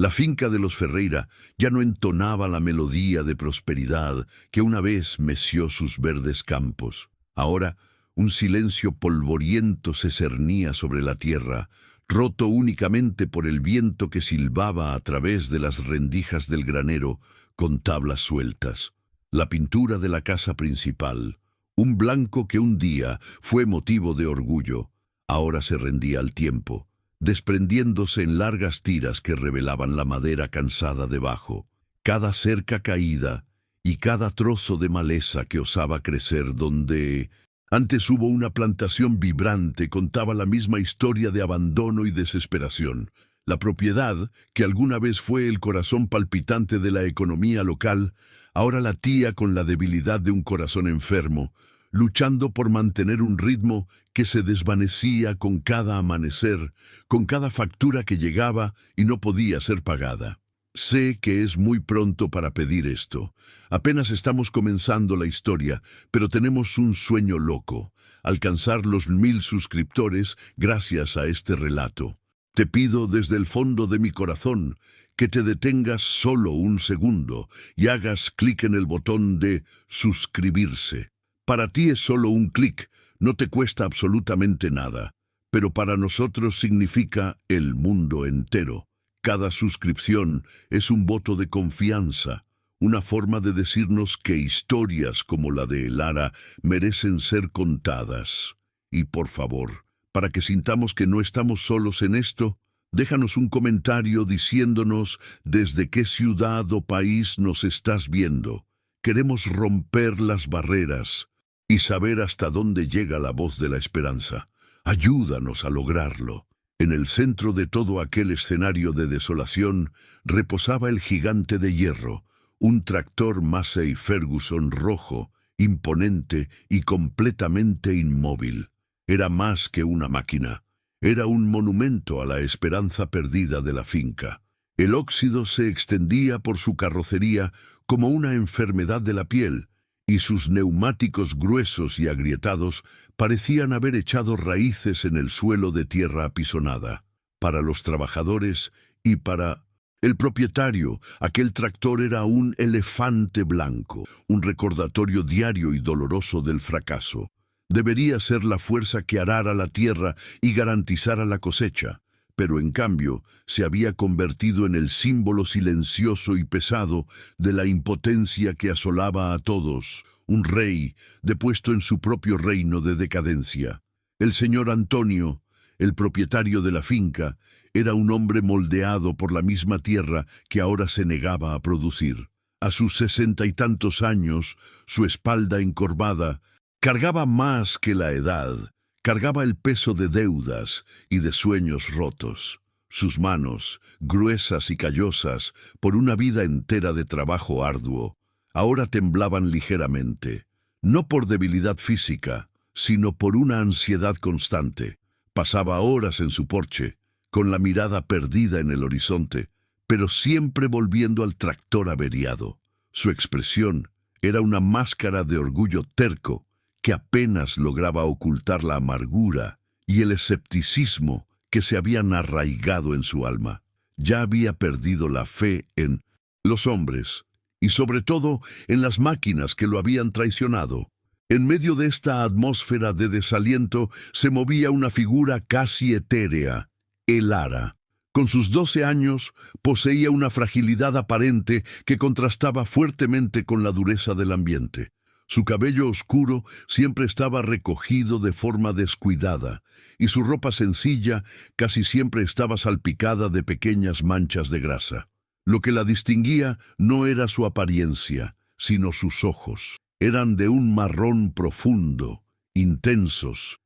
La finca de los Ferreira ya no entonaba la melodía de prosperidad que una vez meció sus verdes campos. Ahora, un silencio polvoriento se cernía sobre la tierra, roto únicamente por el viento que silbaba a través de las rendijas del granero con tablas sueltas. La pintura de la casa principal, un blanco que un día fue motivo de orgullo, ahora se rendía al tiempo, desprendiéndose en largas tiras que revelaban la madera cansada debajo, cada cerca caída y cada trozo de maleza que osaba crecer donde antes hubo una plantación vibrante. Contaba la misma historia de abandono y desesperación. La propiedad, que alguna vez fue el corazón palpitante de la economía local, ahora latía con la debilidad de un corazón enfermo, luchando por mantener un ritmo que se desvanecía con cada amanecer, con cada factura que llegaba y no podía ser pagada. Sé que es muy pronto para pedir esto. Apenas estamos comenzando la historia, pero tenemos un sueño loco: alcanzar los 1000 suscriptores gracias a este relato. Te pido desde el fondo de mi corazón que te detengas solo un segundo y hagas clic en el botón de suscribirse. Para ti es solo un clic, no te cuesta absolutamente nada, pero para nosotros significa el mundo entero. Cada suscripción es un voto de confianza, una forma de decirnos que historias como la de Lara merecen ser contadas. Y por favor, para que sintamos que no estamos solos en esto, déjanos un comentario diciéndonos desde qué ciudad o país nos estás viendo. Queremos romper las barreras y saber hasta dónde llega la voz de la esperanza. Ayúdanos a lograrlo. En el centro de todo aquel escenario de desolación reposaba el gigante de hierro, un tractor Massey Ferguson rojo, imponente y completamente inmóvil. Era más que una máquina, era un monumento a la esperanza perdida de la finca. El óxido se extendía por su carrocería como una enfermedad de la piel, y sus neumáticos gruesos y agrietados parecían haber echado raíces en el suelo de tierra apisonada. Para los trabajadores y para el propietario, aquel tractor era un elefante blanco, un recordatorio diario y doloroso del fracaso. Debería ser la fuerza que arara la tierra y garantizara la cosecha, pero en cambio se había convertido en el símbolo silencioso y pesado de la impotencia que asolaba a todos, un rey depuesto en su propio reino de decadencia. El señor Antonio, el propietario de la finca, era un hombre moldeado por la misma tierra que ahora se negaba a producir. A sus 60 y tantos años, su espalda encorvada cargaba más que la edad. Cargaba el peso de deudas y de sueños rotos. Sus manos, gruesas y callosas por una vida entera de trabajo arduo, ahora temblaban ligeramente, no por debilidad física, sino por una ansiedad constante. Pasaba horas en su porche, con la mirada perdida en el horizonte, pero siempre volviendo al tractor averiado. Su expresión era una máscara de orgullo terco, que apenas lograba ocultar la amargura y el escepticismo que se habían arraigado en su alma. Ya había perdido la fe en los hombres y sobre todo en las máquinas que lo habían traicionado. En medio de esta atmósfera de desaliento se movía una figura casi etérea, Lara. Con sus 12 años poseía una fragilidad aparente que contrastaba fuertemente con la dureza del ambiente. Su cabello oscuro siempre estaba recogido de forma descuidada, y su ropa sencilla casi siempre estaba salpicada de pequeñas manchas de grasa. Lo que la distinguía no era su apariencia, sino sus ojos. Eran de un marrón profundo, intensos,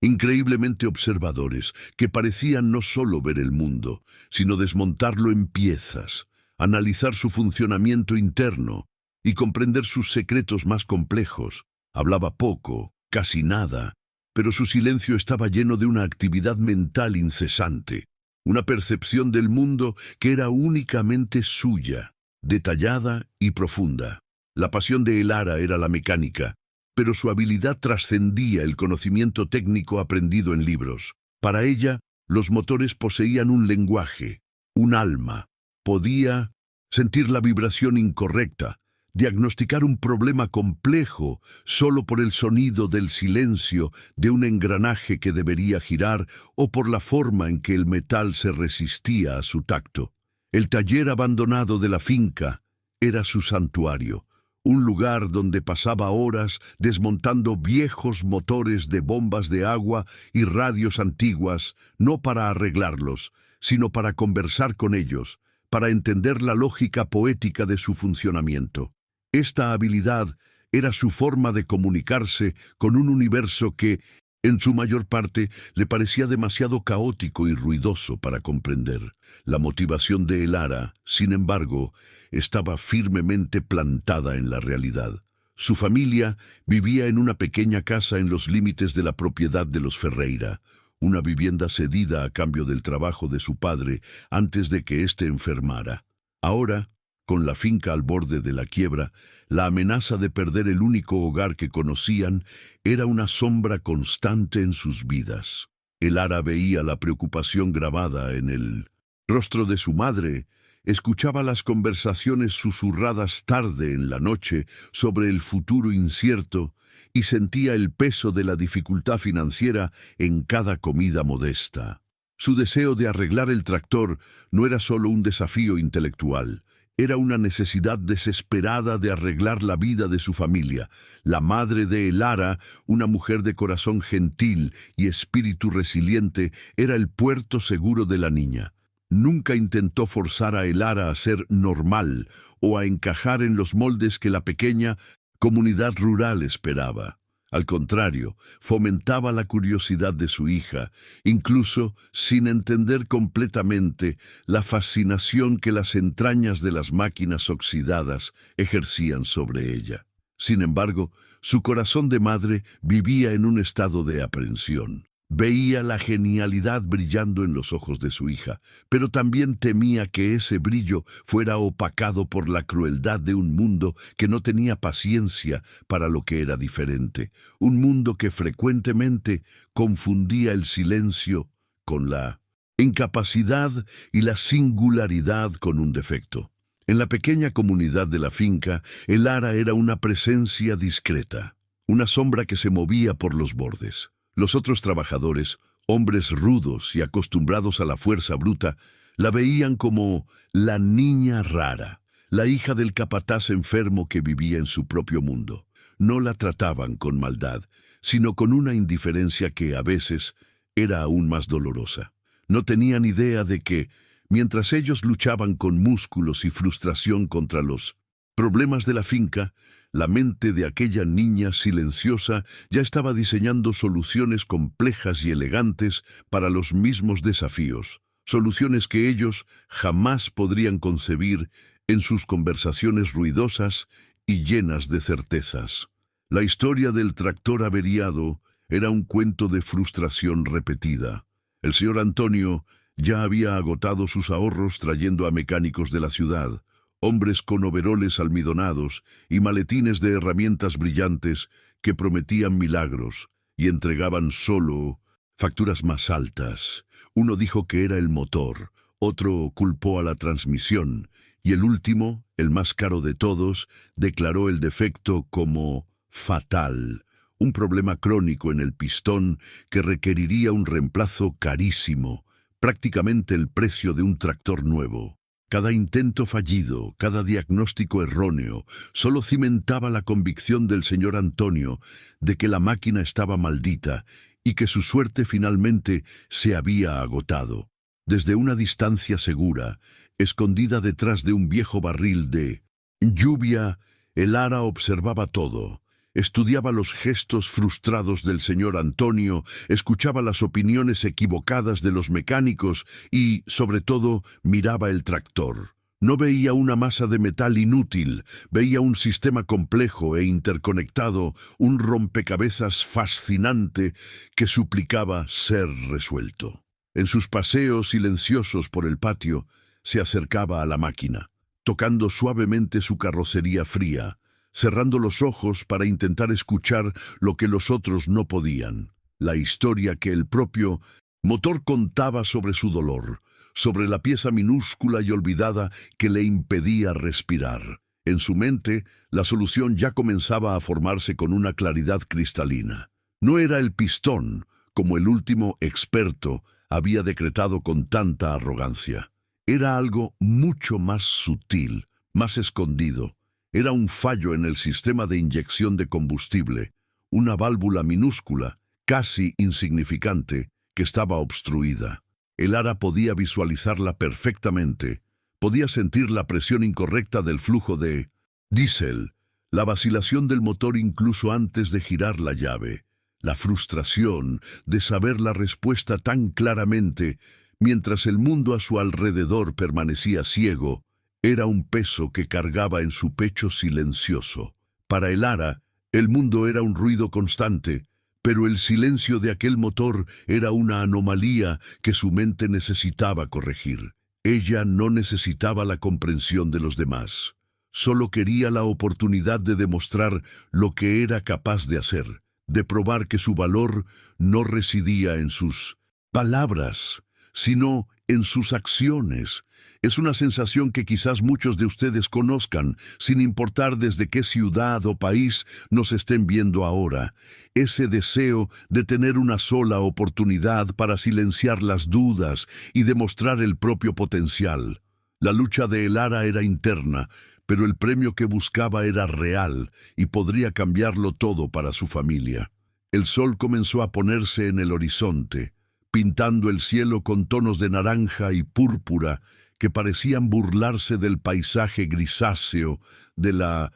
increíblemente observadores, que parecían no solo ver el mundo, sino desmontarlo en piezas, analizar su funcionamiento interno, y comprender sus secretos más complejos. Hablaba poco, casi nada, pero su silencio estaba lleno de una actividad mental incesante, una percepción del mundo que era únicamente suya, detallada y profunda. La pasión de Lara era la mecánica, pero su habilidad trascendía el conocimiento técnico aprendido en libros. Para ella, los motores poseían un lenguaje, un alma, Podía sentir la vibración incorrecta, diagnosticar un problema complejo solo por el sonido del silencio de un engranaje que debería girar o por la forma en que el metal se resistía a su tacto. El taller abandonado de la finca era su santuario, un lugar donde pasaba horas desmontando viejos motores de bombas de agua y radios antiguas, no para arreglarlos, sino para conversar con ellos, para entender la lógica poética de su funcionamiento. Esta habilidad era su forma de comunicarse con un universo que, en su mayor parte, le parecía demasiado caótico y ruidoso para comprender. La motivación de Elara, sin embargo, estaba firmemente plantada en la realidad. Su familia vivía en una pequeña casa en los límites de la propiedad de los Ferreira, una vivienda cedida a cambio del trabajo de su padre antes de que éste enfermara. Ahora, con la finca al borde de la quiebra, la amenaza de perder el único hogar que conocían era una sombra constante en sus vidas. Elara veía la preocupación grabada en el rostro de su madre, escuchaba las conversaciones susurradas tarde en la noche sobre el futuro incierto y sentía el peso de la dificultad financiera en cada comida modesta. Su deseo de arreglar el tractor no era solo un desafío intelectual, era una necesidad desesperada de arreglar la vida de su familia. La madre de Elara, una mujer de corazón gentil y espíritu resiliente, era el puerto seguro de la niña. Nunca intentó forzar a Elara a ser normal o a encajar en los moldes que la pequeña comunidad rural esperaba. Al contrario, fomentaba la curiosidad de su hija, incluso sin entender completamente la fascinación que las entrañas de las máquinas oxidadas ejercían sobre ella. Sin embargo, su corazón de madre vivía en un estado de aprensión. Veía la genialidad brillando en los ojos de su hija, pero también temía que ese brillo fuera opacado por la crueldad de un mundo que no tenía paciencia para lo que era diferente, un mundo que frecuentemente confundía el silencio con la incapacidad y la singularidad con un defecto. En la pequeña comunidad de la finca, Elara era una presencia discreta, una sombra que se movía por los bordes. Los otros trabajadores, hombres rudos y acostumbrados a la fuerza bruta, la veían como la niña rara, la hija del capataz enfermo que vivía en su propio mundo. No la trataban con maldad, sino con una indiferencia que a veces era aún más dolorosa. No tenían idea de que, mientras ellos luchaban con músculos y frustración contra los problemas de la finca, la mente de aquella niña silenciosa ya estaba diseñando soluciones complejas y elegantes para los mismos desafíos, soluciones que ellos jamás podrían concebir en sus conversaciones ruidosas y llenas de certezas. La historia del tractor averiado era un cuento de frustración repetida. El señor Antonio ya había agotado sus ahorros trayendo a mecánicos de la ciudad, hombres con overoles almidonados y maletines de herramientas brillantes que prometían milagros y entregaban solo facturas más altas. Uno dijo que era el motor, otro culpó a la transmisión, y el último, el más caro de todos, declaró el defecto como fatal, un problema crónico en el pistón que requeriría un reemplazo carísimo, prácticamente el precio de un tractor nuevo. Cada intento fallido, cada diagnóstico erróneo, solo cimentaba la convicción del señor Antonio de que la máquina estaba maldita y que su suerte finalmente se había agotado. Desde una distancia segura, escondida detrás de un viejo barril de lluvia, Elara observaba todo. Estudiaba los gestos frustrados del señor Antonio, escuchaba las opiniones equivocadas de los mecánicos y, sobre todo, miraba el tractor. No veía una masa de metal inútil, veía un sistema complejo e interconectado, un rompecabezas fascinante que suplicaba ser resuelto. En sus paseos silenciosos por el patio, se acercaba a la máquina, tocando suavemente su carrocería fría, cerrando los ojos para intentar escuchar lo que los otros no podían, la historia que el propio Motor contaba sobre su dolor, sobre la pieza minúscula y olvidada que le impedía respirar. En su mente, la solución ya comenzaba a formarse con una claridad cristalina. No era el pistón, como el último experto había decretado con tanta arrogancia. Era algo mucho más sutil, más escondido. Era un fallo en el sistema de inyección de combustible, una válvula minúscula, casi insignificante, que estaba obstruida. El Ara podía visualizarla perfectamente. Podía sentir la presión incorrecta del flujo de diésel, la vacilación del motor incluso antes de girar la llave, la frustración de saber la respuesta tan claramente mientras el mundo a su alrededor permanecía ciego. Era un peso que cargaba en su pecho silencioso. Para el Ara, el mundo era un ruido constante, pero el silencio de aquel motor era una anomalía que su mente necesitaba corregir. Ella no necesitaba la comprensión de los demás. Solo quería la oportunidad de demostrar lo que era capaz de hacer, de probar que su valor no residía en sus palabras, sino en sus acciones. Es una sensación que quizás muchos de ustedes conozcan, sin importar desde qué ciudad o país nos estén viendo ahora. Ese deseo de tener una sola oportunidad para silenciar las dudas y demostrar el propio potencial. La lucha de el Ara era interna, pero el premio que buscaba era real y podría cambiarlo todo para su familia. El sol comenzó a ponerse en el horizonte, pintando el cielo con tonos de naranja y púrpura que parecían burlarse del paisaje grisáceo de la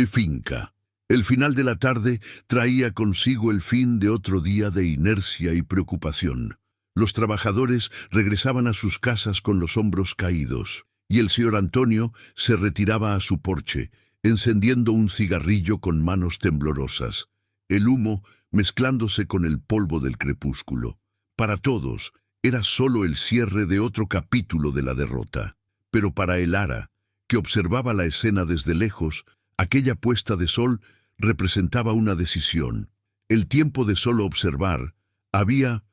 finca. El final de la tarde traía consigo el fin de otro día de inercia y preocupación. Los trabajadores regresaban a sus casas con los hombros caídos, y el señor Antonio se retiraba a su porche, encendiendo un cigarrillo con manos temblorosas, el humo mezclándose con el polvo del crepúsculo. Para todos, era solo el cierre de otro capítulo de la derrota. Pero para el Ara, que observaba la escena desde lejos, aquella puesta de sol representaba una decisión. El tiempo de solo observar había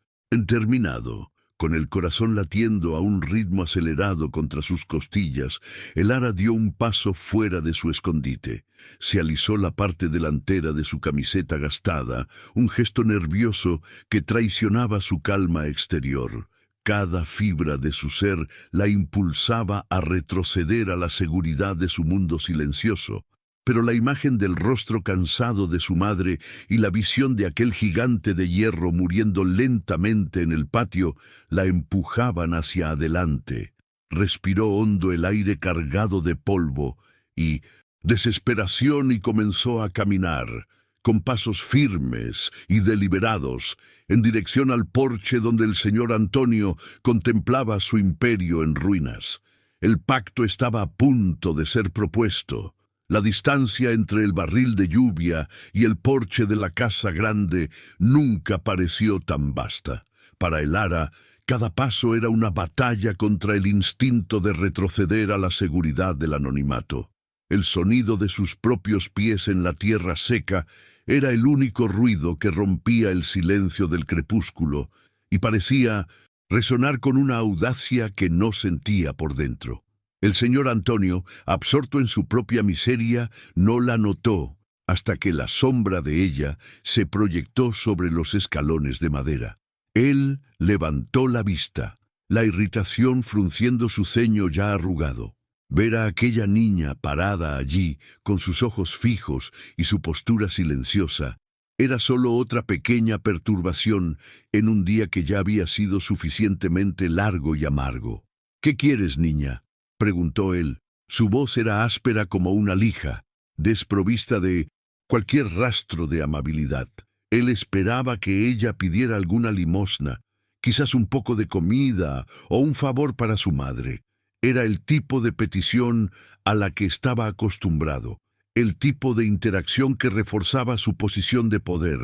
terminado. Con el corazón latiendo a un ritmo acelerado contra sus costillas, el Ara dio un paso fuera de su escondite. Se alisó la parte delantera de su camiseta gastada, un gesto nervioso que traicionaba su calma exterior. Cada fibra de su ser la impulsaba a retroceder a la seguridad de su mundo silencioso. Pero la imagen del rostro cansado de su madre y la visión de aquel gigante de hierro muriendo lentamente en el patio la empujaban hacia adelante. Respiró hondo el aire cargado de polvo y desesperación y comenzó a caminar, con pasos firmes y deliberados, en dirección al porche donde el señor Antonio contemplaba su imperio en ruinas. El pacto estaba a punto de ser propuesto. La distancia entre el barril de lluvia y el porche de la casa grande nunca pareció tan vasta. Para el Ara, cada paso era una batalla contra el instinto de retroceder a la seguridad del anonimato. El sonido de sus propios pies en la tierra seca era el único ruido que rompía el silencio del crepúsculo y parecía resonar con una audacia que no sentía por dentro. El señor Antonio, absorto en su propia miseria, no la notó hasta que la sombra de ella se proyectó sobre los escalones de madera. Él levantó la vista, la irritación frunciendo su ceño ya arrugado. Ver a aquella niña parada allí, con sus ojos fijos y su postura silenciosa, era solo otra pequeña perturbación en un día que ya había sido suficientemente largo y amargo. «¿Qué quieres, niña?», preguntó él. Su voz era áspera como una lija, desprovista de cualquier rastro de amabilidad. Él esperaba que ella pidiera alguna limosna, quizás un poco de comida o un favor para su madre. Era el tipo de petición a la que estaba acostumbrado, el tipo de interacción que reforzaba su posición de poder,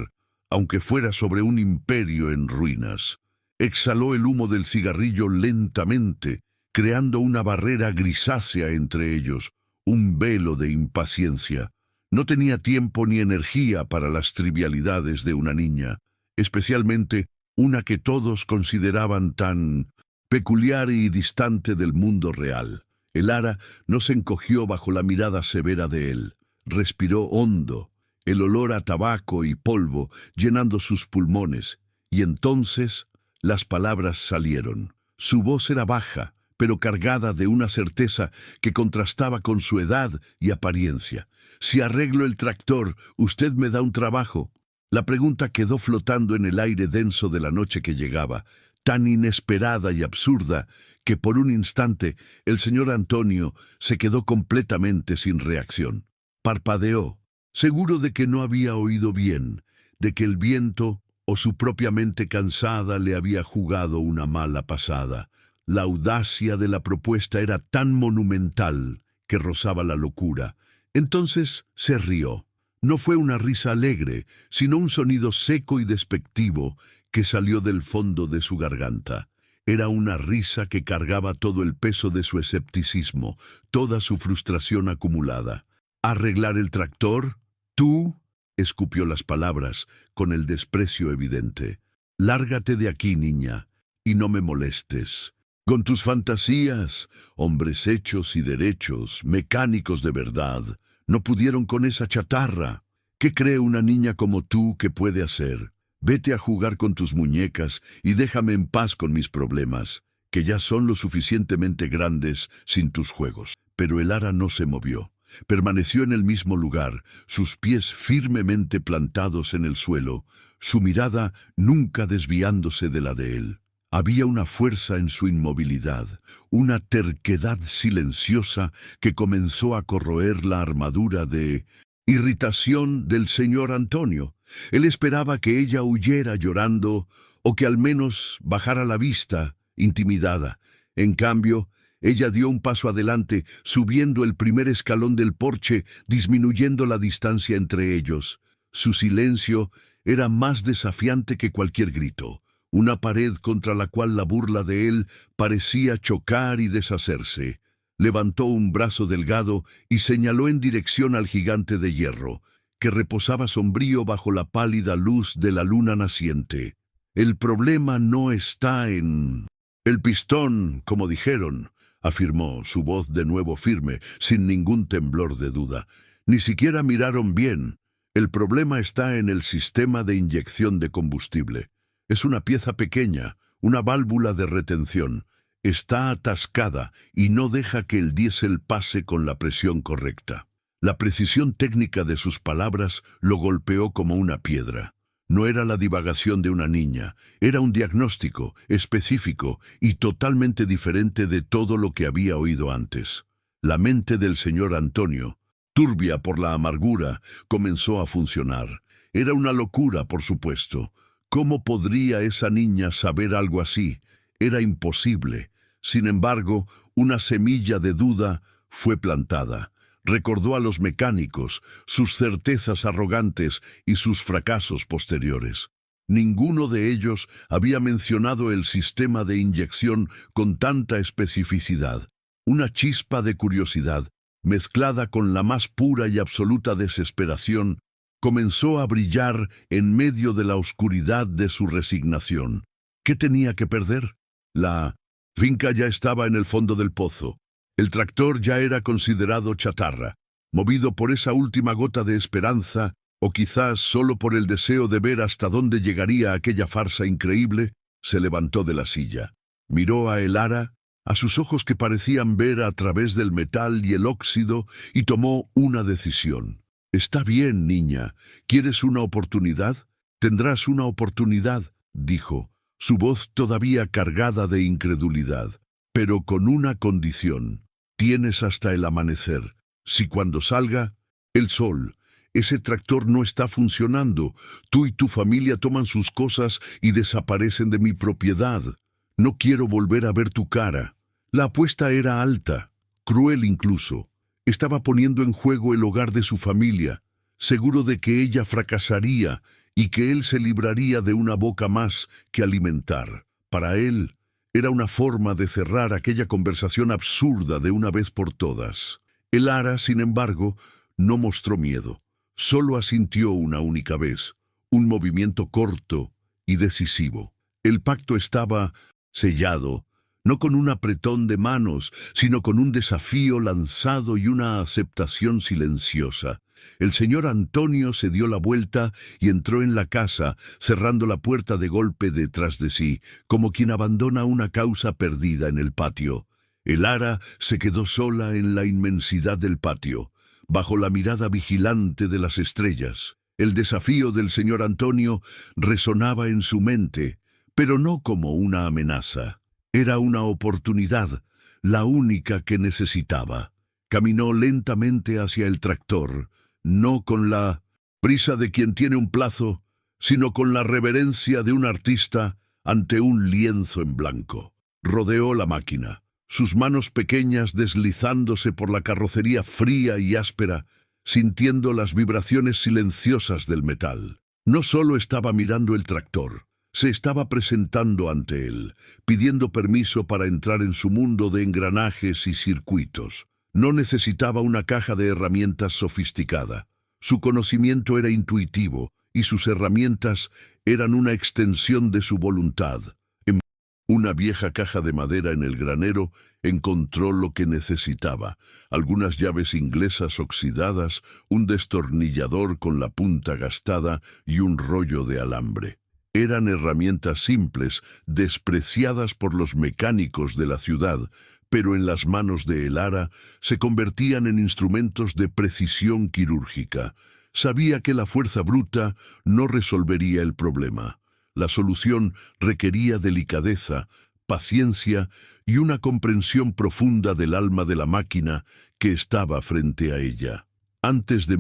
aunque fuera sobre un imperio en ruinas. Exhaló el humo del cigarrillo lentamente, creando una barrera grisácea entre ellos, un velo de impaciencia. No tenía tiempo ni energía para las trivialidades de una niña, especialmente una que todos consideraban tan peculiar y distante del mundo real. El ara no se encogió bajo la mirada severa de él. Respiró hondo, el olor a tabaco y polvo llenando sus pulmones, y entonces las palabras salieron. Su voz era baja, pero cargada de una certeza que contrastaba con su edad y apariencia. «Si arreglo el tractor, ¿usted me da un trabajo?». La pregunta quedó flotando en el aire denso de la noche que llegaba, tan inesperada y absurda que por un instante el señor Antonio se quedó completamente sin reacción. Parpadeó, seguro de que no había oído bien, de que el viento o su propia mente cansada le había jugado una mala pasada. La audacia de la propuesta era tan monumental que rozaba la locura. Entonces se rió. No fue una risa alegre, sino un sonido seco y despectivo que salió del fondo de su garganta. Era una risa que cargaba todo el peso de su escepticismo, toda su frustración acumulada. «¿Arreglar el tractor? ¿Tú?», escupió las palabras, con el desprecio evidente. «Lárgate de aquí, niña, y no me molestes. Con tus fantasías, hombres hechos y derechos, mecánicos de verdad, no pudieron con esa chatarra. ¿Qué cree una niña como tú que puede hacer? Vete a jugar con tus muñecas y déjame en paz con mis problemas, que ya son lo suficientemente grandes sin tus juegos». Pero el ara no se movió. Permaneció en el mismo lugar, sus pies firmemente plantados en el suelo, su mirada nunca desviándose de la de él. Había una fuerza en su inmovilidad, una terquedad silenciosa que comenzó a corroer la armadura de irritación del señor Antonio. Él esperaba que ella huyera llorando o que al menos bajara la vista, intimidada. En cambio, ella dio un paso adelante, subiendo el primer escalón del porche, disminuyendo la distancia entre ellos. Su silencio era más desafiante que cualquier grito, una pared contra la cual la burla de él parecía chocar y deshacerse. Levantó un brazo delgado y señaló en dirección al gigante de hierro, que reposaba sombrío bajo la pálida luz de la luna naciente. «El problema no está en el pistón, como dijeron», afirmó, su voz de nuevo firme, sin ningún temblor de duda. «Ni siquiera miraron bien. El problema está en el sistema de inyección de combustible. Es una pieza pequeña, una válvula de retención. Está atascada y no deja que el diésel pase con la presión correcta». La precisión técnica de sus palabras lo golpeó como una piedra. No era la divagación de una niña, era un diagnóstico específico y totalmente diferente de todo lo que había oído antes. La mente del señor Antonio, turbia por la amargura, comenzó a funcionar. Era una locura, por supuesto. ¿Cómo podría esa niña saber algo así? Era imposible. Sin embargo, una semilla de duda fue plantada. Recordó a los mecánicos, sus certezas arrogantes y sus fracasos posteriores. Ninguno de ellos había mencionado el sistema de inyección con tanta especificidad. Una chispa de curiosidad, mezclada con la más pura y absoluta desesperación, comenzó a brillar en medio de la oscuridad de su resignación. ¿Qué tenía que perder? La finca ya estaba en el fondo del pozo. El tractor ya era considerado chatarra. Movido por esa última gota de esperanza, o quizás solo por el deseo de ver hasta dónde llegaría aquella farsa increíble, se levantó de la silla. Miró a el ara, a sus ojos que parecían ver a través del metal y el óxido, y tomó una decisión. «Está bien, niña. ¿Quieres una oportunidad? Tendrás una oportunidad», dijo, su voz todavía cargada de incredulidad. «Pero con una condición. Tienes hasta el amanecer. Si cuando salga el sol, ese tractor no está funcionando, tú y tu familia toman sus cosas y desaparecen de mi propiedad. No quiero volver a ver tu cara». La apuesta era alta, cruel incluso. Estaba poniendo en juego el hogar de su familia, seguro de que ella fracasaría y que él se libraría de una boca más que alimentar. Para él, era una forma de cerrar aquella conversación absurda de una vez por todas. El ara, sin embargo, no mostró miedo. Solo asintió una única vez, un movimiento corto y decisivo. El pacto estaba sellado, no con un apretón de manos, sino con un desafío lanzado y una aceptación silenciosa. El señor Antonio se dio la vuelta y entró en la casa, cerrando la puerta de golpe detrás de sí, como quien abandona una causa perdida en el patio. Elara se quedó sola en la inmensidad del patio, bajo la mirada vigilante de las estrellas. El desafío del señor Antonio resonaba en su mente, pero no como una amenaza. Era una oportunidad, la única que necesitaba. Caminó lentamente hacia el tractor, no con la prisa de quien tiene un plazo, sino con la reverencia de un artista ante un lienzo en blanco. Rodeó la máquina, sus manos pequeñas deslizándose por la carrocería fría y áspera, sintiendo las vibraciones silenciosas del metal. No solo estaba mirando el tractor, se estaba presentando ante él, pidiendo permiso para entrar en su mundo de engranajes y circuitos. No necesitaba una caja de herramientas sofisticada. Su conocimiento era intuitivo y sus herramientas eran una extensión de su voluntad. En una vieja caja de madera en el granero encontró lo que necesitaba: algunas llaves inglesas oxidadas, un destornillador con la punta gastada y un rollo de alambre. Eran herramientas simples, despreciadas por los mecánicos de la ciudad, pero en las manos de Elara se convertían en instrumentos de precisión quirúrgica. Sabía que la fuerza bruta no resolvería el problema. La solución requería delicadeza, paciencia y una comprensión profunda del alma de la máquina que estaba frente a ella. Antes de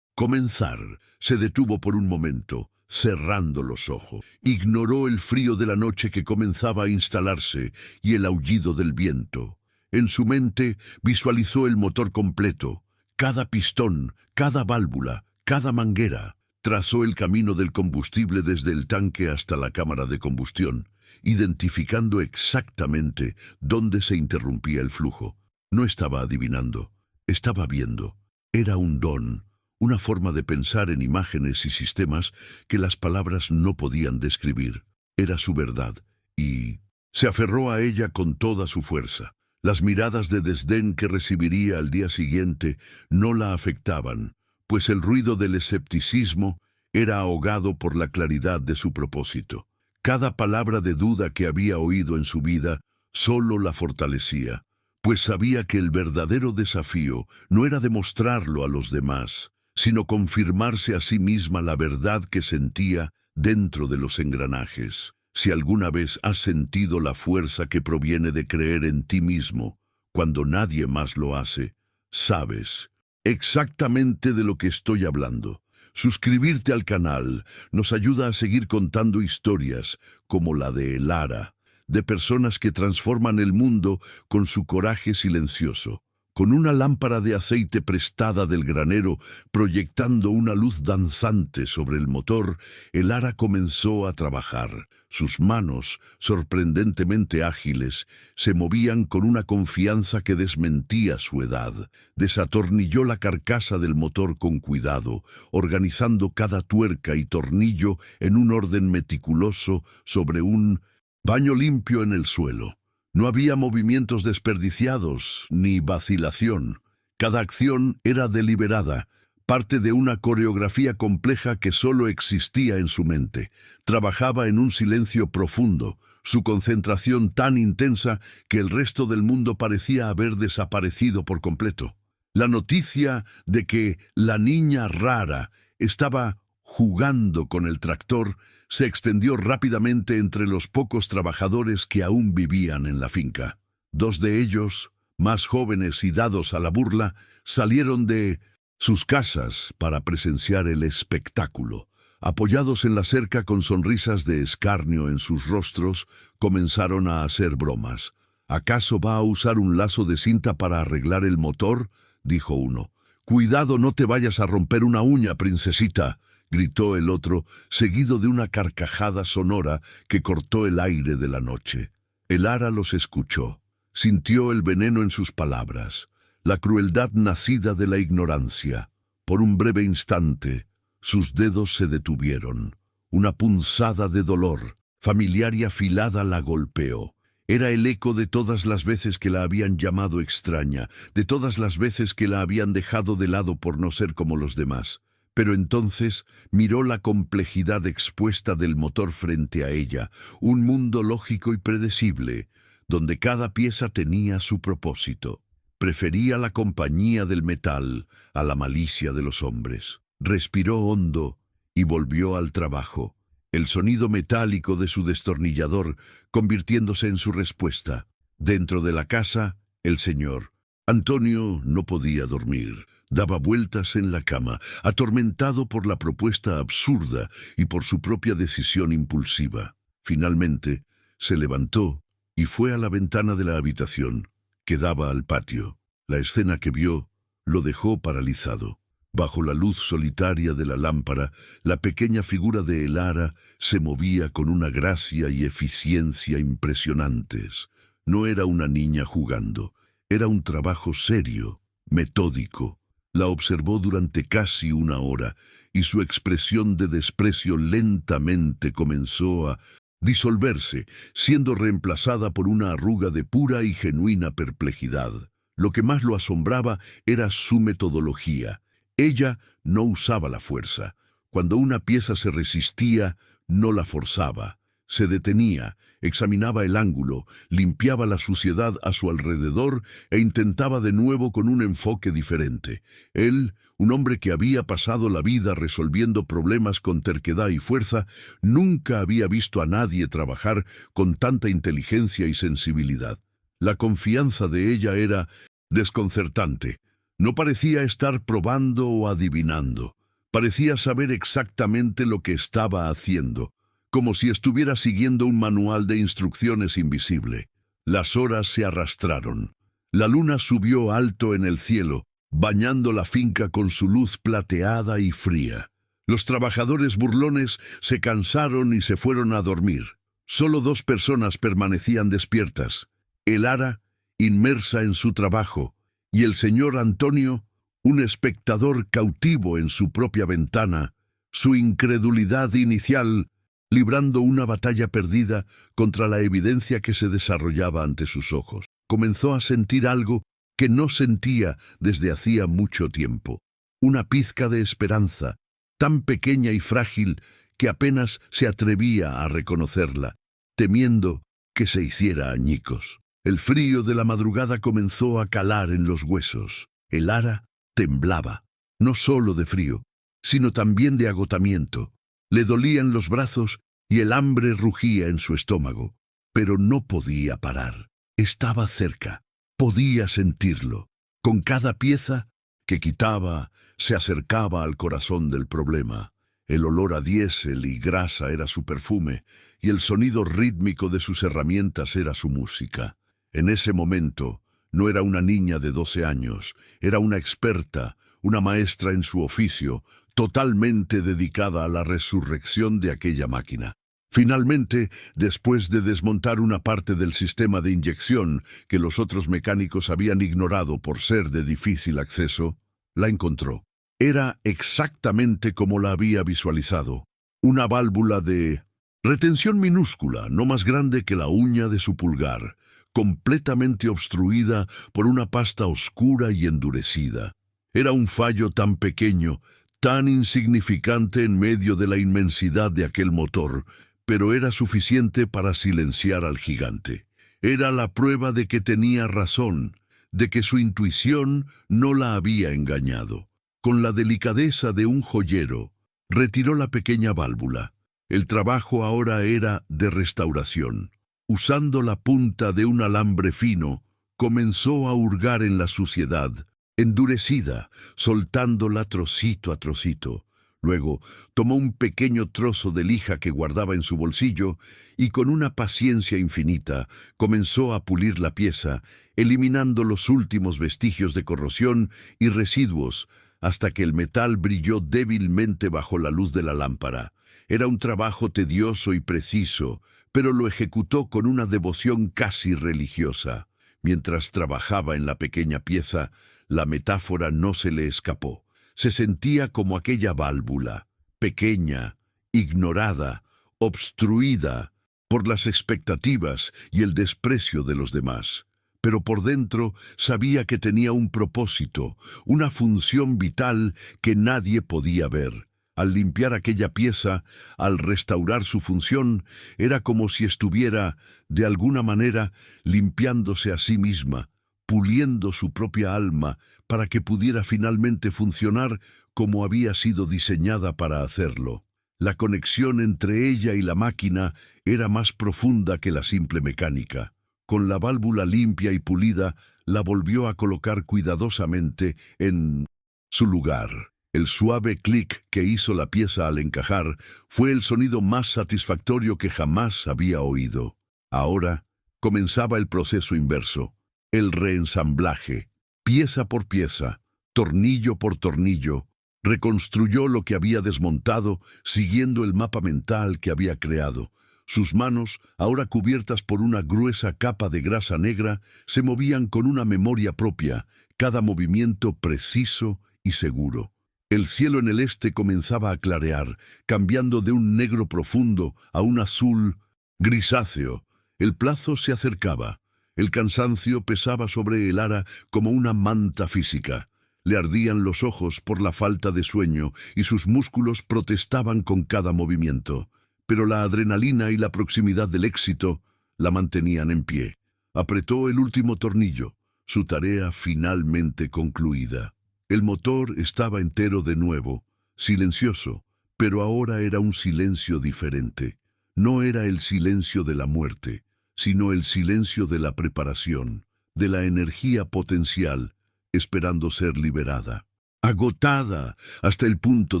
comenzar, se detuvo por un momento, cerrando los ojos. Ignoró el frío de la noche que comenzaba a instalarse y el aullido del viento. En su mente visualizó el motor completo, cada pistón, cada válvula, cada manguera. Trazó el camino del combustible desde el tanque hasta la cámara de combustión, identificando exactamente dónde se interrumpía el flujo. No estaba adivinando, estaba viendo. Era un don, una forma de pensar en imágenes y sistemas que las palabras no podían describir. Era su verdad, y se aferró a ella con toda su fuerza. Las miradas de desdén que recibiría al día siguiente no la afectaban, pues el ruido del escepticismo era ahogado por la claridad de su propósito. Cada palabra de duda que había oído en su vida solo la fortalecía, pues sabía que el verdadero desafío no era demostrarlo a los demás, sino confirmarse a sí misma la verdad que sentía dentro de los engranajes. Si alguna vez has sentido la fuerza que proviene de creer en ti mismo, cuando nadie más lo hace, sabes exactamente de lo que estoy hablando. Suscribirte al canal nos ayuda a seguir contando historias como la de Elara, de personas que transforman el mundo con su coraje silencioso. Con una lámpara de aceite prestada del granero proyectando una luz danzante sobre el motor, Elara comenzó a trabajar. Sus manos, sorprendentemente ágiles, se movían con una confianza que desmentía su edad. Desatornilló la carcasa del motor con cuidado, organizando cada tuerca y tornillo en un orden meticuloso sobre un baño limpio en el suelo. No había movimientos desperdiciados ni vacilación. Cada acción era deliberada, parte de una coreografía compleja que solo existía en su mente. Trabajaba en un silencio profundo, su concentración tan intensa que el resto del mundo parecía haber desaparecido por completo. La noticia de que la niña rara estaba jugando con el tractor se extendió rápidamente entre los pocos trabajadores que aún vivían en la finca. Dos de ellos, más jóvenes y dados a la burla, salieron de sus casas para presenciar el espectáculo. Apoyados en la cerca con sonrisas de escarnio en sus rostros, comenzaron a hacer bromas. «¿Acaso va a usar un lazo de cinta para arreglar el motor?», dijo uno. «Cuidado, no te vayas a romper una uña, princesita», gritó el otro, seguido de una carcajada sonora que cortó el aire de la noche. Elara los escuchó. Sintió el veneno en sus palabras, la crueldad nacida de la ignorancia. Por un breve instante, sus dedos se detuvieron. Una punzada de dolor familiar y afilada, la golpeó. Era el eco de todas las veces que la habían llamado extraña, de todas las veces que la habían dejado de lado por no ser como los demás. Pero entonces miró la complejidad expuesta del motor frente a ella, un mundo lógico y predecible, donde cada pieza tenía su propósito. Prefería la compañía del metal a la malicia de los hombres. Respiró hondo y volvió al trabajo, el sonido metálico de su destornillador convirtiéndose en su respuesta. Dentro de la casa, el señor Antonio no podía dormir. Daba vueltas en la cama, atormentado por la propuesta absurda y por su propia decisión impulsiva. Finalmente, se levantó y fue a la ventana de la habitación, que daba al patio. La escena que vio lo dejó paralizado. Bajo la luz solitaria de la lámpara, la pequeña figura de Elara se movía con una gracia y eficiencia impresionantes. No era una niña jugando, era un trabajo serio, metódico. La observó durante casi una hora, y su expresión de desprecio lentamente comenzó a disolverse, siendo reemplazada por una arruga de pura y genuina perplejidad. Lo que más lo asombraba era su metodología. Ella no usaba la fuerza. Cuando una pieza se resistía, no la forzaba. Se detenía, examinaba el ángulo, limpiaba la suciedad a su alrededor e intentaba de nuevo con un enfoque diferente. Él, un hombre que había pasado la vida resolviendo problemas con terquedad y fuerza, nunca había visto a nadie trabajar con tanta inteligencia y sensibilidad. La confianza de ella era desconcertante. No parecía estar probando o adivinando. Parecía saber exactamente lo que estaba haciendo, como si estuviera siguiendo un manual de instrucciones invisible. Las horas se arrastraron. La luna subió alto en el cielo, bañando la finca con su luz plateada y fría. Los trabajadores burlones se cansaron y se fueron a dormir. Solo 2 personas permanecían despiertas: Elara, inmersa en su trabajo, y el señor Antonio, un espectador cautivo en su propia ventana, su incredulidad inicial librando una batalla perdida contra la evidencia que se desarrollaba ante sus ojos. Comenzó a sentir algo que no sentía desde hacía mucho tiempo, una pizca de esperanza, tan pequeña y frágil que apenas se atrevía a reconocerla, temiendo que se hiciera añicos. El frío de la madrugada comenzó a calar en los huesos. Elara temblaba, no solo de frío, sino también de agotamiento. Le dolían los brazos y el hambre rugía en su estómago, pero no podía parar. Estaba cerca, podía sentirlo. Con cada pieza que quitaba, se acercaba al corazón del problema. El olor a diésel y grasa era su perfume, y el sonido rítmico de sus herramientas era su música. En ese momento, no era una niña de 12 años, era una experta, una maestra en su oficio, totalmente dedicada a la resurrección de aquella máquina. Finalmente, después de desmontar una parte del sistema de inyección que los otros mecánicos habían ignorado por ser de difícil acceso, la encontró. Era exactamente como la había visualizado. Una válvula de retención minúscula, no más grande que la uña de su pulgar, completamente obstruida por una pasta oscura y endurecida. Era un fallo tan pequeño, tan insignificante en medio de la inmensidad de aquel motor, pero era suficiente para silenciar al gigante. Era la prueba de que tenía razón, de que su intuición no la había engañado. Con la delicadeza de un joyero, retiró la pequeña válvula. El trabajo ahora era de restauración. Usando la punta de un alambre fino, comenzó a hurgar en la suciedad, endurecida, soltándola trocito a trocito. Luego tomó un pequeño trozo de lija que guardaba en su bolsillo y con una paciencia infinita comenzó a pulir la pieza, eliminando los últimos vestigios de corrosión y residuos hasta que el metal brilló débilmente bajo la luz de la lámpara. Era un trabajo tedioso y preciso, pero lo ejecutó con una devoción casi religiosa. Mientras trabajaba en la pequeña pieza, la metáfora no se le escapó. Se sentía como aquella válvula, pequeña, ignorada, obstruida, por las expectativas y el desprecio de los demás. Pero por dentro sabía que tenía un propósito, una función vital que nadie podía ver. Al limpiar aquella pieza, al restaurar su función, era como si estuviera, de alguna manera, limpiándose a sí misma, puliendo su propia alma para que pudiera finalmente funcionar como había sido diseñada para hacerlo. La conexión entre ella y la máquina era más profunda que la simple mecánica. Con la válvula limpia y pulida, la volvió a colocar cuidadosamente en su lugar. El suave clic que hizo la pieza al encajar fue el sonido más satisfactorio que jamás había oído. Ahora comenzaba el proceso inverso, el reensamblaje. Pieza por pieza, tornillo por tornillo, reconstruyó lo que había desmontado siguiendo el mapa mental que había creado. Sus manos, ahora cubiertas por una gruesa capa de grasa negra, se movían con una memoria propia, cada movimiento preciso y seguro. El cielo en el este comenzaba a clarear, cambiando de un negro profundo a un azul grisáceo. El plazo se acercaba. El cansancio pesaba sobre el Lara como una manta física. Le ardían los ojos por la falta de sueño y sus músculos protestaban con cada movimiento. Pero la adrenalina y la proximidad del éxito la mantenían en pie. Apretó el último tornillo, su tarea finalmente concluida. El motor estaba entero de nuevo, silencioso, pero ahora era un silencio diferente. No era el silencio de la muerte, sino el silencio de la preparación, de la energía potencial, esperando ser liberada. Agotada hasta el punto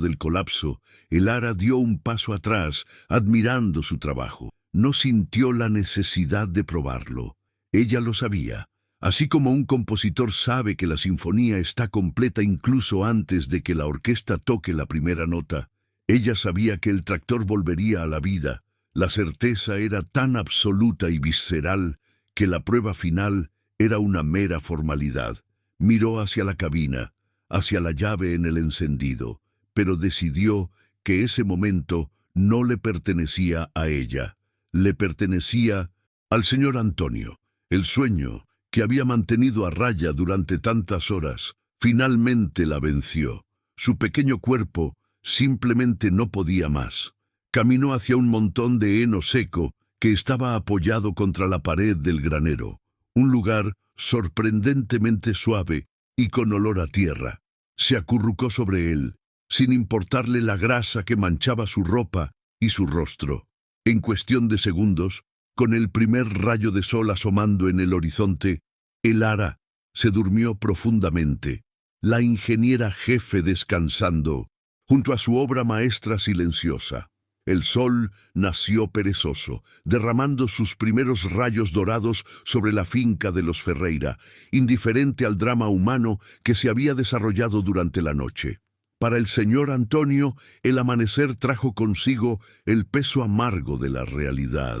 del colapso, el Lara dio un paso atrás, admirando su trabajo. No sintió la necesidad de probarlo. Ella lo sabía. Así como un compositor sabe que la sinfonía está completa incluso antes de que la orquesta toque la primera nota, ella sabía que el tractor volvería a la vida. La certeza era tan absoluta y visceral que la prueba final era una mera formalidad. Miró hacia la cabina, hacia la llave en el encendido, pero decidió que ese momento no le pertenecía a ella, le pertenecía al señor Antonio. El sueño, que había mantenido a raya durante tantas horas, finalmente la venció. Su pequeño cuerpo simplemente no podía más. Caminó hacia un montón de heno seco que estaba apoyado contra la pared del granero, un lugar sorprendentemente suave y con olor a tierra. Se acurrucó sobre él, sin importarle la grasa que manchaba su ropa y su rostro. En cuestión de segundos, con el primer rayo de sol asomando en el horizonte, el Lara se durmió profundamente, la ingeniera jefe descansando, junto a su obra maestra silenciosa. El sol nació perezoso, derramando sus primeros rayos dorados sobre la finca de los Ferreira, indiferente al drama humano que se había desarrollado durante la noche. Para el señor Antonio, el amanecer trajo consigo el peso amargo de la realidad.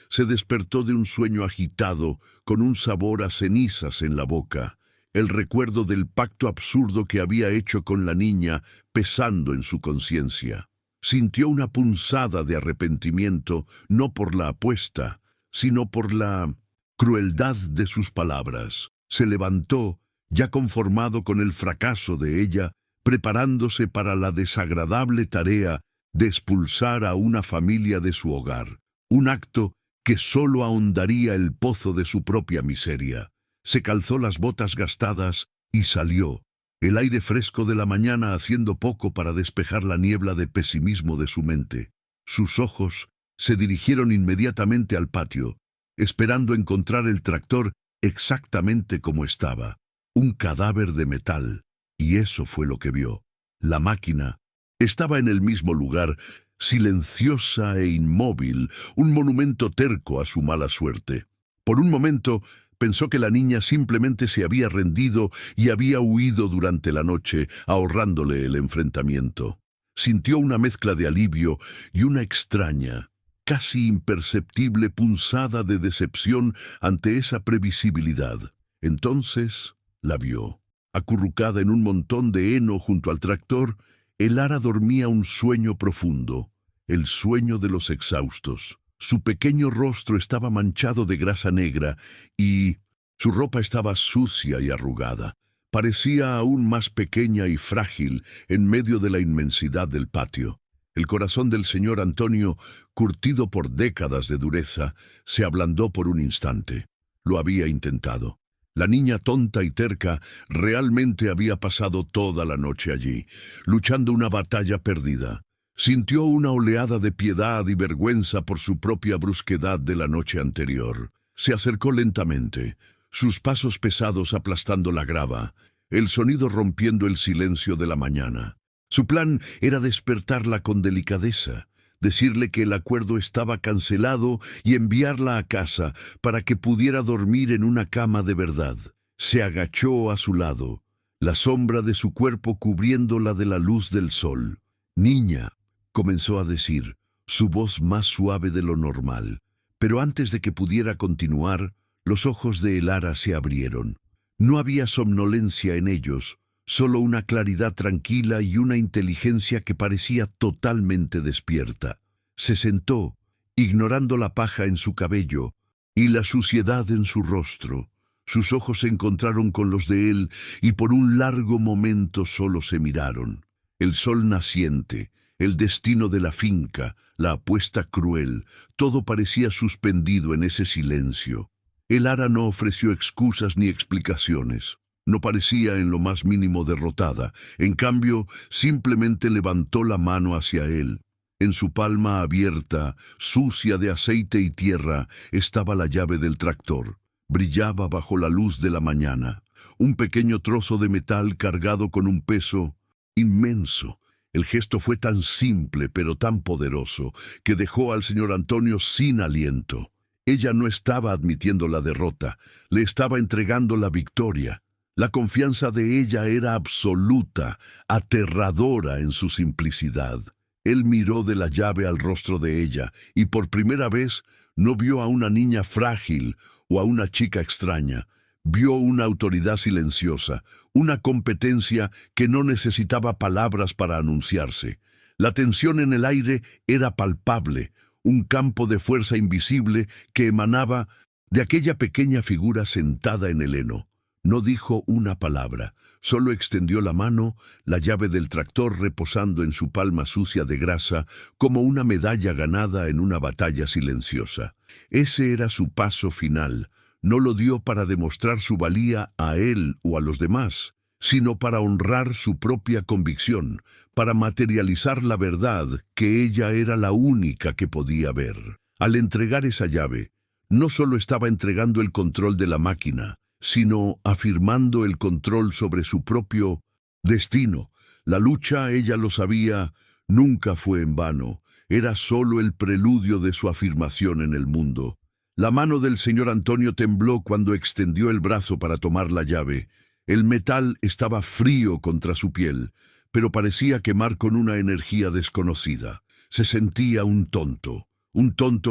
Se despertó de un sueño agitado, con un sabor a cenizas en la boca, el recuerdo del pacto absurdo que había hecho con la niña pesando en su conciencia. Sintió una punzada de arrepentimiento, no por la apuesta, sino por la crueldad de sus palabras. Se levantó, ya conformado con el fracaso de ella, preparándose para la desagradable tarea de expulsar a una familia de su hogar, un acto que solo ahondaría el pozo de su propia miseria. Se calzó las botas gastadas y salió, el aire fresco de la mañana haciendo poco para despejar la niebla de pesimismo de su mente. Sus ojos se dirigieron inmediatamente al patio, esperando encontrar el tractor exactamente como estaba, un cadáver de metal, y eso fue lo que vio. La máquina estaba en el mismo lugar, silenciosa e inmóvil, un monumento terco a su mala suerte. Por un momento pensó que la niña simplemente se había rendido y había huido durante la noche, ahorrándole el enfrentamiento. Sintió una mezcla de alivio y una extraña, casi imperceptible punzada de decepción ante esa previsibilidad. Entonces la vio. Acurrucada en un montón de heno junto al tractor, el Lara dormía un sueño profundo, el sueño de los exhaustos. Su pequeño rostro estaba manchado de grasa negra y su ropa estaba sucia y arrugada. Parecía aún más pequeña y frágil en medio de la inmensidad del patio. El corazón del señor Antonio, curtido por décadas de dureza, se ablandó por un instante. Lo había intentado. La niña tonta y terca realmente había pasado toda la noche allí, luchando una batalla perdida. Sintió una oleada de piedad y vergüenza por su propia brusquedad de la noche anterior. Se acercó lentamente, sus pasos pesados aplastando la grava, el sonido rompiendo el silencio de la mañana. Su plan era despertarla con delicadeza, decirle que el acuerdo estaba cancelado y enviarla a casa para que pudiera dormir en una cama de verdad. Se agachó a su lado, la sombra de su cuerpo cubriéndola de la luz del sol. «Niña», comenzó a decir, su voz más suave de lo normal. Pero antes de que pudiera continuar, los ojos de Elara se abrieron. No había somnolencia en ellos, solo una claridad tranquila y una inteligencia que parecía totalmente despierta. Se sentó, ignorando la paja en su cabello y la suciedad en su rostro. Sus ojos se encontraron con los de él y por un largo momento solo se miraron. El sol naciente, el destino de la finca, la apuesta cruel, todo parecía suspendido en ese silencio. Elara no ofreció excusas ni explicaciones. No parecía en lo más mínimo derrotada. En cambio, simplemente levantó la mano hacia él. En su palma abierta, sucia de aceite y tierra, estaba la llave del tractor. Brillaba bajo la luz de la mañana. Un pequeño trozo de metal cargado con un peso inmenso. El gesto fue tan simple pero tan poderoso que dejó al señor Antonio sin aliento. Ella no estaba admitiendo la derrota, le estaba entregando la victoria. La confianza de ella era absoluta, aterradora en su simplicidad. Él miró de la llave al rostro de ella y por primera vez no vio a una niña frágil o a una chica extraña. Vio una autoridad silenciosa, una competencia que no necesitaba palabras para anunciarse. La tensión en el aire era palpable, un campo de fuerza invisible que emanaba de aquella pequeña figura sentada en el heno. No dijo una palabra, solo extendió la mano, la llave del tractor reposando en su palma sucia de grasa como una medalla ganada en una batalla silenciosa. Ese era su paso final. No lo dio para demostrar su valía a él o a los demás, sino para honrar su propia convicción, para materializar la verdad que ella era la única que podía ver. Al entregar esa llave, no solo estaba entregando el control de la máquina, sino afirmando el control sobre su propio destino. La lucha, ella lo sabía, nunca fue en vano, era solo el preludio de su afirmación en el mundo. La mano del señor Antonio tembló cuando extendió el brazo para tomar la llave. El metal estaba frío contra su piel, pero parecía quemar con una energía desconocida. Se sentía un tonto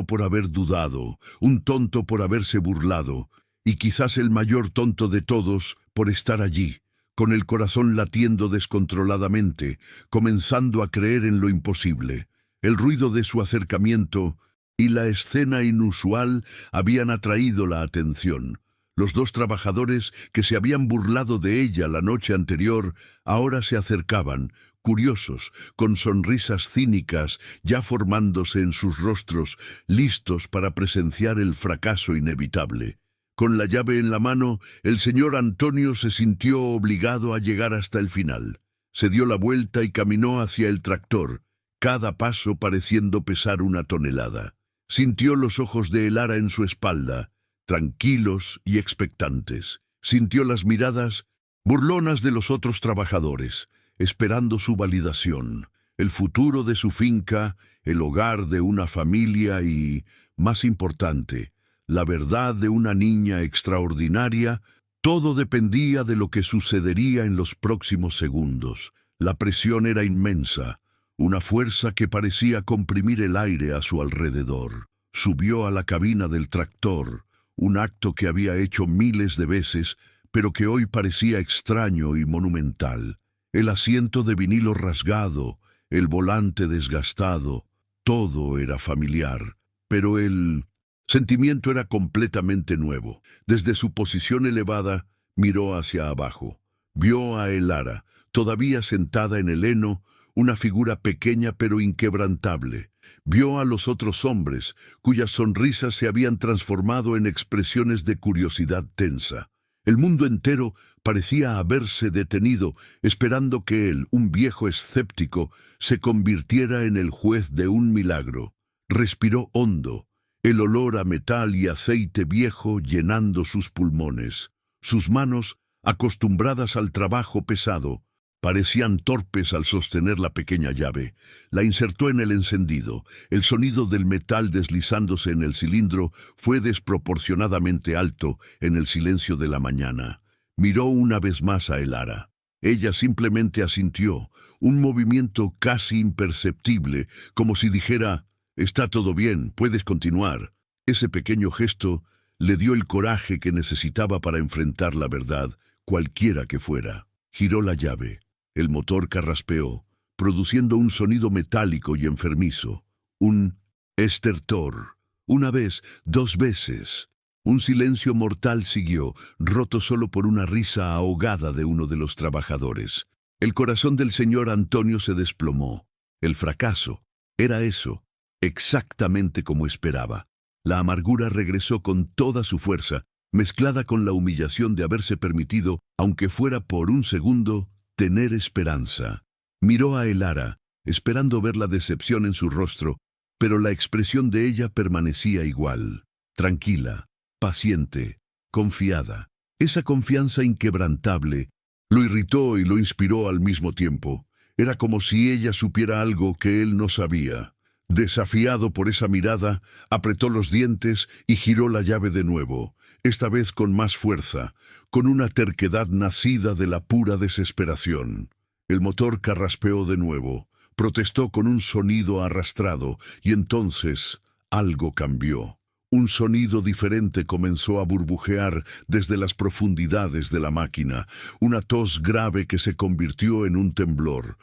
por haber dudado, un tonto por haberse burlado, y quizás el mayor tonto de todos por estar allí, con el corazón latiendo descontroladamente, comenzando a creer en lo imposible. El ruido de su acercamiento y la escena inusual habían atraído la atención. Los dos trabajadores que se habían burlado de ella la noche anterior ahora se acercaban, curiosos, con sonrisas cínicas ya formándose en sus rostros, listos para presenciar el fracaso inevitable. Con la llave en la mano, el señor Antonio se sintió obligado a llegar hasta el final. Se dio la vuelta y caminó hacia el tractor, cada paso pareciendo pesar una tonelada. Sintió los ojos de Elara en su espalda, tranquilos y expectantes. Sintió las miradas burlonas de los otros trabajadores, esperando su validación, el futuro de su finca, el hogar de una familia y, más importante, la verdad de una niña extraordinaria. Todo dependía de lo que sucedería en los próximos segundos. La presión era inmensa, una fuerza que parecía comprimir el aire a su alrededor. Subió a la cabina del tractor, un acto que había hecho miles de veces, pero que hoy parecía extraño y monumental. El asiento de vinilo rasgado, el volante desgastado, todo era familiar. pero el sentimiento era completamente nuevo. Desde su posición elevada, miró hacia abajo. Vio a Elara, todavía sentada en el heno, una figura pequeña pero inquebrantable. Vio a los otros hombres, cuyas sonrisas se habían transformado en expresiones de curiosidad tensa. El mundo entero parecía haberse detenido, esperando que él, un viejo escéptico, se convirtiera en el juez de un milagro. Respiró hondo, el olor a metal y aceite viejo llenando sus pulmones. Sus manos, acostumbradas al trabajo pesado, parecían torpes al sostener la pequeña llave. La insertó en el encendido. El sonido del metal deslizándose en el cilindro fue desproporcionadamente alto en el silencio de la mañana. Miró una vez más a Elara. Ella simplemente asintió, un movimiento casi imperceptible, como si dijera: «Está todo bien, puedes continuar». Ese pequeño gesto le dio el coraje que necesitaba para enfrentar la verdad, cualquiera que fuera. Giró la llave. El motor carraspeó, produciendo un sonido metálico y enfermizo. Un estertor. Una vez, dos veces. Un silencio mortal siguió, roto solo por una risa ahogada de uno de los trabajadores. El corazón del señor Antonio se desplomó. El fracaso. Era eso, exactamente como esperaba. La amargura regresó con toda su fuerza, mezclada con la humillación de haberse permitido, aunque fuera por un segundo, tener esperanza. Miró a Elara, esperando ver la decepción en su rostro, pero la expresión de ella permanecía igual, tranquila, paciente, confiada. Esa confianza inquebrantable lo irritó y lo inspiró al mismo tiempo. Era como si ella supiera algo que él no sabía. Desafiado por esa mirada, apretó los dientes y giró la llave de nuevo, esta vez con más fuerza, con una terquedad nacida de la pura desesperación. El motor carraspeó de nuevo, protestó con un sonido arrastrado, y entonces algo cambió. Un sonido diferente comenzó a burbujear desde las profundidades de la máquina, una tos grave que se convirtió en un temblor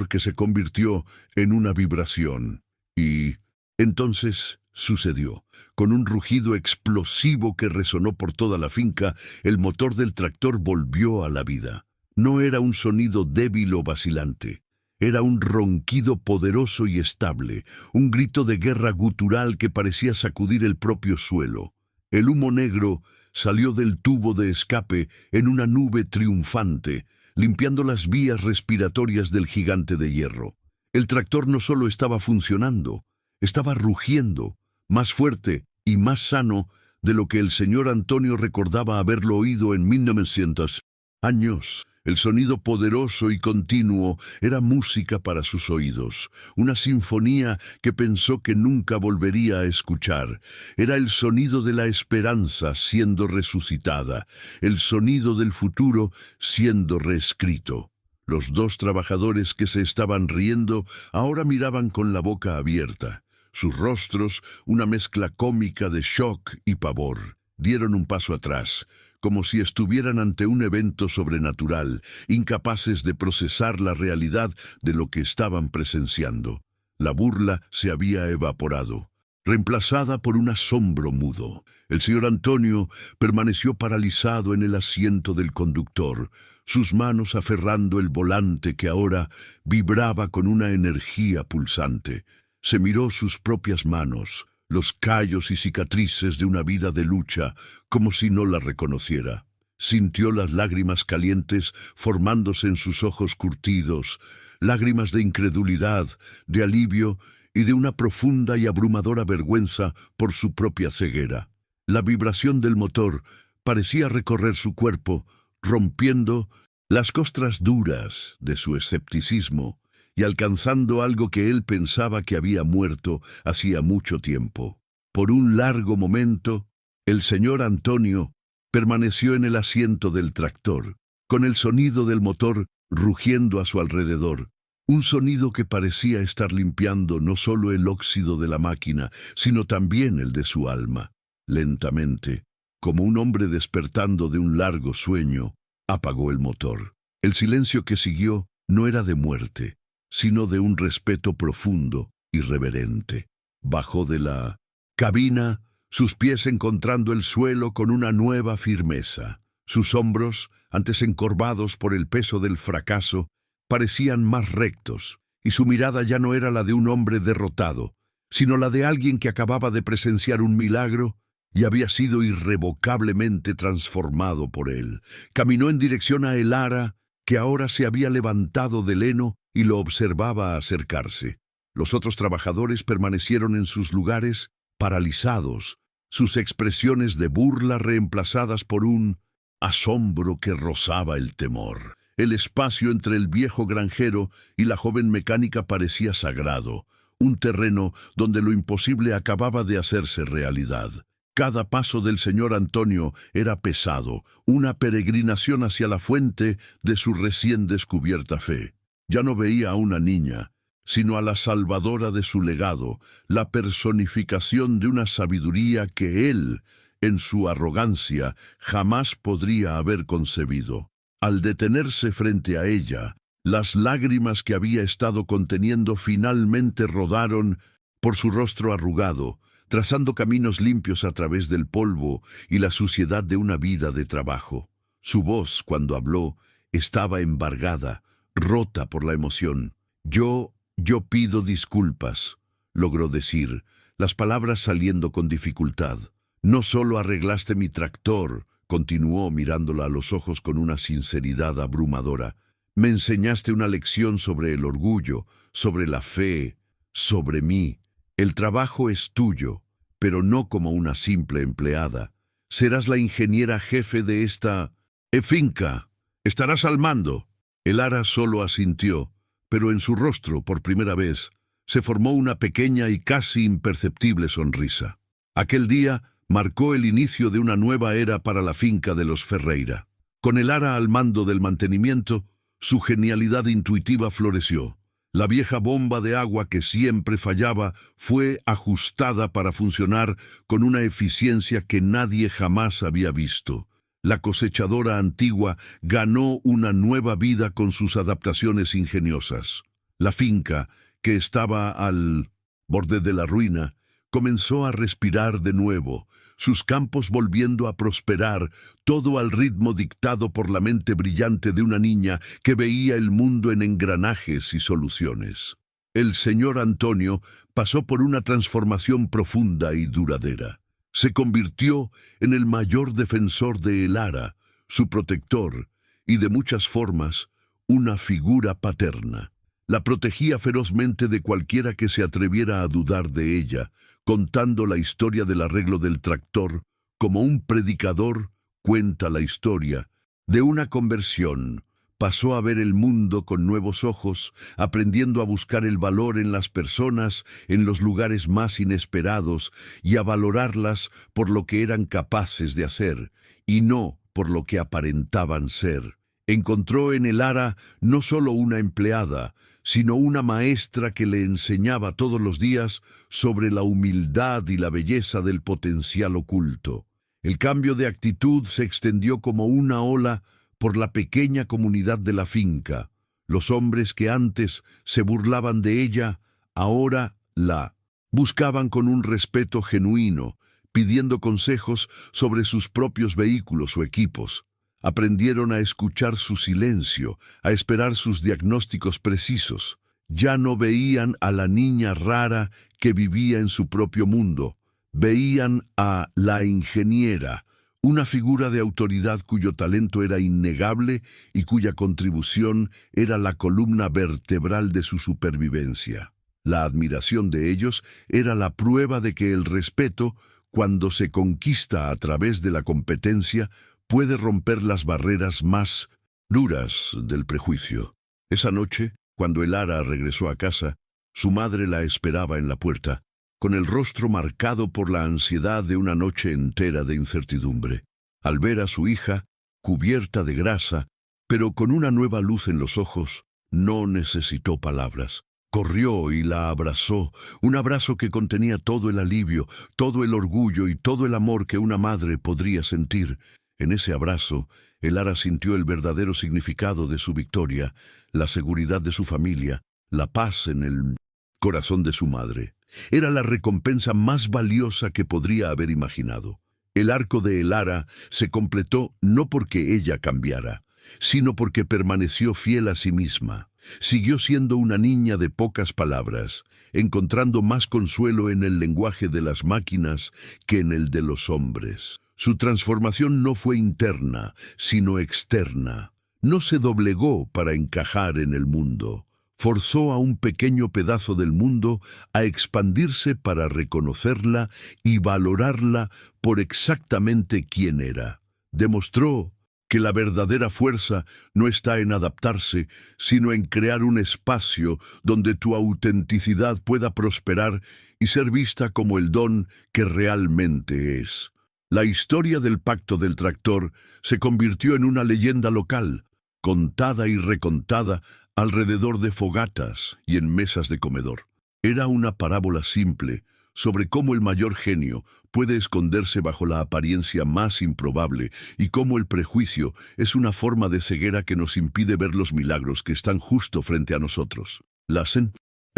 que se convirtió en una vibración. Y entonces sucedió. Con un rugido explosivo que resonó por toda la finca, el motor del tractor volvió a la vida. No era un sonido débil o vacilante. Era un ronquido poderoso y estable, un grito de guerra gutural que parecía sacudir el propio suelo. El humo negro salió del tubo de escape en una nube triunfante, limpiando las vías respiratorias del gigante de hierro. El tractor no solo estaba funcionando, estaba rugiendo, más fuerte y más sano de lo que el señor Antonio recordaba haberlo oído en 1900 años. El sonido poderoso y continuo era música para sus oídos, una sinfonía que pensó que nunca volvería a escuchar. Era el sonido de la esperanza siendo resucitada, el sonido del futuro siendo reescrito. Los dos trabajadores que se estaban riendo ahora miraban con la boca abierta. Sus rostros, una mezcla cómica de shock y pavor, dieron un paso atrás, como si estuvieran ante un evento sobrenatural, incapaces de procesar la realidad de lo que estaban presenciando. La burla se había evaporado, reemplazada por un asombro mudo. El señor Antonio permaneció paralizado en el asiento del conductor, sus manos aferrando el volante que ahora vibraba con una energía pulsante. Se miró sus propias manos, los callos y cicatrices de una vida de lucha, como si no la reconociera. Sintió las lágrimas calientes formándose en sus ojos curtidos, lágrimas de incredulidad, de alivio y de una profunda y abrumadora vergüenza por su propia ceguera. La vibración del motor parecía recorrer su cuerpo, rompiendo las costras duras de su escepticismo y alcanzando algo que él pensaba que había muerto hacía mucho tiempo. Por un largo momento, el señor Antonio permaneció en el asiento del tractor, con el sonido del motor rugiendo a su alrededor, un sonido que parecía estar limpiando no solo el óxido de la máquina, sino también el de su alma. Lentamente, como un hombre despertando de un largo sueño, apagó el motor. El silencio que siguió no era de muerte, sino de un respeto profundo y reverente. Bajó de la cabina, sus pies encontrando el suelo con una nueva firmeza. Sus hombros, antes encorvados por el peso del fracaso, parecían más rectos, y su mirada ya no era la de un hombre derrotado, sino la de alguien que acababa de presenciar un milagro y había sido irrevocablemente transformado por él. Caminó en dirección a Elara, que ahora se había levantado del heno y lo observaba acercarse. Los otros trabajadores permanecieron en sus lugares, paralizados, sus expresiones de burla reemplazadas por un asombro que rozaba el temor. El espacio entre el viejo granjero y la joven mecánica parecía sagrado, un terreno donde lo imposible acababa de hacerse realidad. Cada paso del señor Antonio era pesado, una peregrinación hacia la fuente de su recién descubierta fe. Ya no veía a una niña, sino a la salvadora de su legado, la personificación de una sabiduría que él, en su arrogancia, jamás podría haber concebido. Al detenerse frente a ella, las lágrimas que había estado conteniendo finalmente rodaron por su rostro arrugado, trazando caminos limpios a través del polvo y la suciedad de una vida de trabajo. Su voz, cuando habló, estaba embargada, rota por la emoción. Yo pido disculpas, logró decir, las palabras saliendo con dificultad. No solo arreglaste mi tractor, continuó mirándola a los ojos con una sinceridad abrumadora. Me enseñaste una lección sobre el orgullo, sobre la fe, sobre mí. El trabajo es tuyo, pero no como una simple empleada. Serás la ingeniera jefe de esta finca. Estarás al mando. Elara solo asintió, pero en su rostro, por primera vez, se formó una pequeña y casi imperceptible sonrisa. Aquel día marcó el inicio de una nueva era para la finca de los Ferreira. Con Elara al mando del mantenimiento, su genialidad intuitiva floreció. La vieja bomba de agua que siempre fallaba fue ajustada para funcionar con una eficiencia que nadie jamás había visto. La cosechadora antigua ganó una nueva vida con sus adaptaciones ingeniosas. La finca, que estaba al borde de la ruina, comenzó a respirar de nuevo, sus campos volviendo a prosperar, todo al ritmo dictado por la mente brillante de una niña que veía el mundo en engranajes y soluciones. El señor Antonio pasó por una transformación profunda y duradera. Se convirtió en el mayor defensor de Elara, su protector, y de muchas formas, una figura paterna. La protegía ferozmente de cualquiera que se atreviera a dudar de ella, contando la historia del arreglo del tractor, como un predicador cuenta la historia de una conversión. Pasó a ver el mundo con nuevos ojos, aprendiendo a buscar el valor en las personas, en los lugares más inesperados, y a valorarlas por lo que eran capaces de hacer, y no por lo que aparentaban ser. Encontró en Elara no solo una empleada, sino una maestra que le enseñaba todos los días sobre la humildad y la belleza del potencial oculto. El cambio de actitud se extendió como una ola por la pequeña comunidad de la finca. Los hombres que antes se burlaban de ella, ahora la buscaban con un respeto genuino, pidiendo consejos sobre sus propios vehículos o equipos. Aprendieron a escuchar su silencio, a esperar sus diagnósticos precisos. Ya no veían a la niña rara que vivía en su propio mundo. Veían a la ingeniera, una figura de autoridad cuyo talento era innegable y cuya contribución era la columna vertebral de su supervivencia. La admiración de ellos era la prueba de que el respeto, cuando se conquista a través de la competencia, puede romper las barreras más duras del prejuicio. Esa noche, cuando Elara regresó a casa, su madre la esperaba en la puerta, con el rostro marcado por la ansiedad de una noche entera de incertidumbre. Al ver a su hija, cubierta de grasa, pero con una nueva luz en los ojos, no necesitó palabras. Corrió y la abrazó, un abrazo que contenía todo el alivio, todo el orgullo y todo el amor que una madre podría sentir. En ese abrazo, Elara sintió el verdadero significado de su victoria, la seguridad de su familia, la paz en el corazón de su madre. Era la recompensa más valiosa que podría haber imaginado. El arco de Elara se completó no porque ella cambiara, sino porque permaneció fiel a sí misma. Siguió siendo una niña de pocas palabras, encontrando más consuelo en el lenguaje de las máquinas que en el de los hombres. Su transformación no fue interna, sino externa. No se doblegó para encajar en el mundo. Forzó a un pequeño pedazo del mundo a expandirse para reconocerla y valorarla por exactamente quién era. Demostró que la verdadera fuerza no está en adaptarse, sino en crear un espacio donde tu autenticidad pueda prosperar y ser vista como el don que realmente es. La historia del Pacto del Tractor se convirtió en una leyenda local, contada y recontada alrededor de fogatas y en mesas de comedor. Era una parábola simple sobre cómo el mayor genio puede esconderse bajo la apariencia más improbable y cómo el prejuicio es una forma de ceguera que nos impide ver los milagros que están justo frente a nosotros. La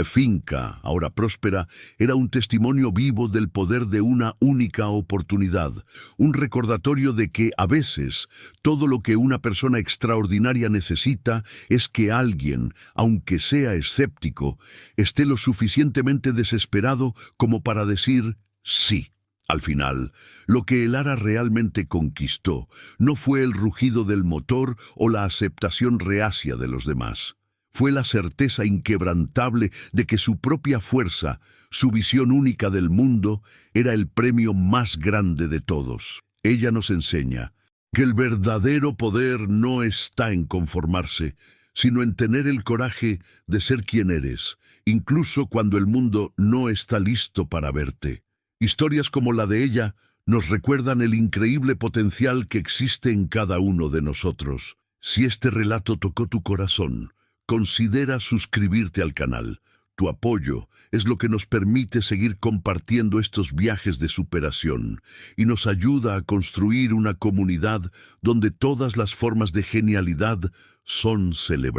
finca, ahora próspera, era un testimonio vivo del poder de una única oportunidad, un recordatorio de que, a veces, todo lo que una persona extraordinaria necesita es que alguien, aunque sea escéptico, esté lo suficientemente desesperado como para decir sí. Al final, lo que Elara realmente conquistó no fue el rugido del motor o la aceptación reacia de los demás. Fue la certeza inquebrantable de que su propia fuerza, su visión única del mundo, era el premio más grande de todos. Ella nos enseña que el verdadero poder no está en conformarse, sino en tener el coraje de ser quien eres, incluso cuando el mundo no está listo para verte. Historias como la de ella nos recuerdan el increíble potencial que existe en cada uno de nosotros. Si este relato tocó tu corazón, considera suscribirte al canal. Tu apoyo es lo que nos permite seguir compartiendo estos viajes de superación y nos ayuda a construir una comunidad donde todas las formas de genialidad son celebradas.